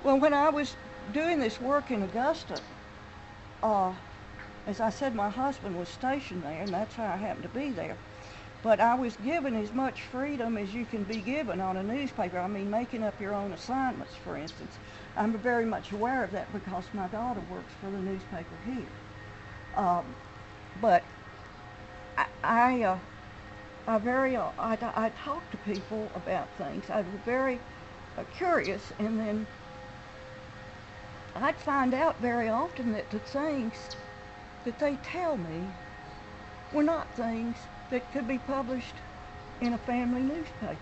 Well, when I was doing this work in Augusta, uh, as I said, my husband was stationed there, and that's how I happened to be there. But I was given as much freedom as you can be given on a newspaper. I mean, making up your own assignments, for instance. I'm very much aware of that because my daughter works for the newspaper here. Um, but I talked to people about things. I was very curious, and then I'd find out very often that the things that they tell me were not things that could be published in a family newspaper.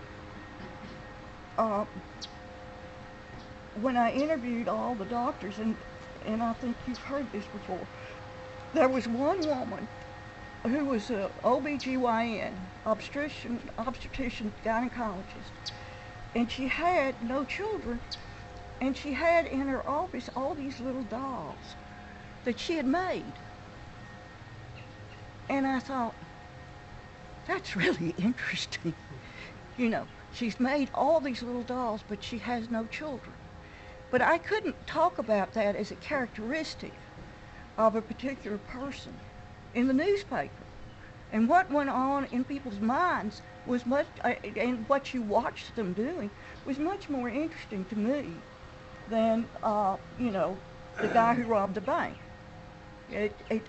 Uh, when I interviewed all the doctors, and I think you've heard this before, there was one woman who was a OBGYN, obstetrician gynecologist, and she had no children, and she had in her office all these little dolls that she had made. And I thought, that's really interesting. You know, she's made all these little dolls, but she has no children. But I couldn't talk about that as a characteristic of a particular person in the newspaper. And what went on in people's minds was much, and what you watched them doing was much more interesting to me than, you know, the guy who robbed the bank.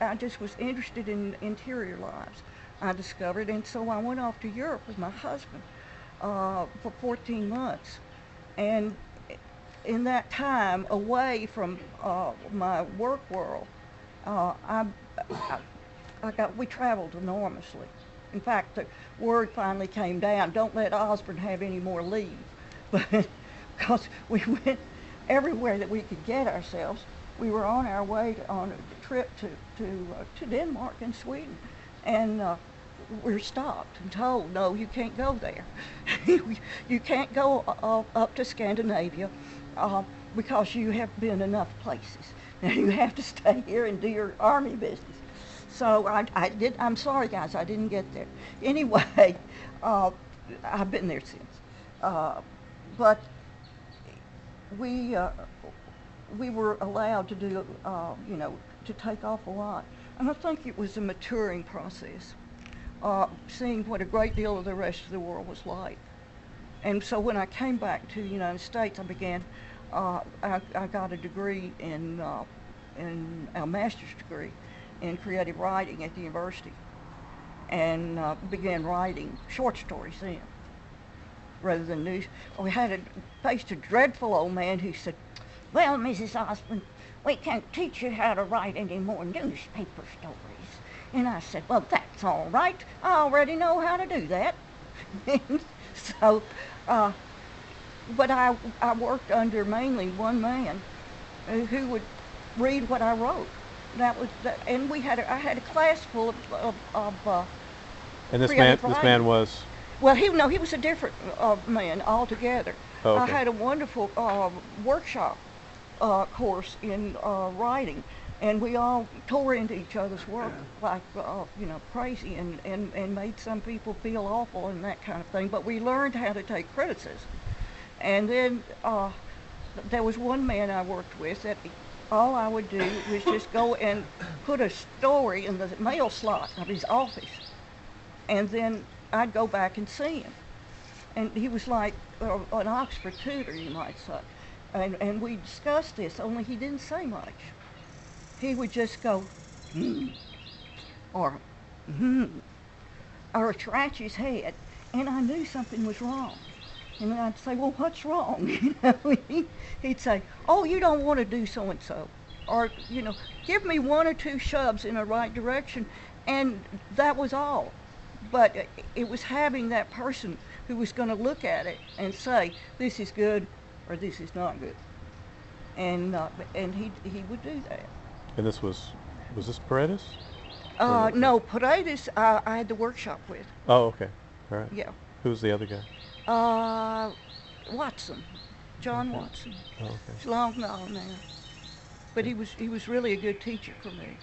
I just was interested in interior lives, I discovered, and so I went off to Europe with my husband for 14 months. And in that time, away from my work world, we traveled enormously. In fact, the word finally came down, don't let Osborn have any more leave. But because we went everywhere that we could get ourselves. We were on our way on a trip to Denmark and Sweden, and we were stopped and told, no, you can't go there. You can't go up to Scandinavia because you have been enough places. Now you have to stay here and do your army business. So I'm sorry guys, I didn't get there. Anyway, I've been there since. But we were allowed to do, you know, to take off a lot. And I think it was a maturing process, seeing what a great deal of the rest of the world was like. And so when I came back to the United States, I began, I got a degree in a master's degree in creative writing at the university, and began writing short stories then, rather than news. We faced a dreadful old man who said, well, Mrs. Osborn, we can't teach you how to write any more newspaper stories. And I said, well, that's all right. I already know how to do that. So, but I worked under mainly one man who would read what I wrote. And I had a class full of And this creative man writing. was. Well, he was a different man altogether. Oh, I okay. had a wonderful workshop course in writing, and we all tore into each other's work like you know, crazy, and made some people feel awful and that kind of thing. But we learned how to take criticism. And then there was one man I worked with that all I would do was just go and put a story in the mail slot of his office, and then I'd go back and see him. And he was like an Oxford tutor, you might say. And we discussed this, only he didn't say much. He would just go, or or scratch his head, and I knew something was wrong. And then I'd say, well, what's wrong? You know, he'd say, oh, you don't want to do so-and-so. Or, you know, give me one or two shoves in the right direction, and that was all. But it was having that person who was going to look at it and say, this is good or this is not good. And he would do that. And this was this Paredes? No, Paredes I had the workshop with. Oh, okay. All right. Yeah. Who was the other guy? Watson, John Okay. Watson. Oh, okay. He's long gone now. But he was really a good teacher for me.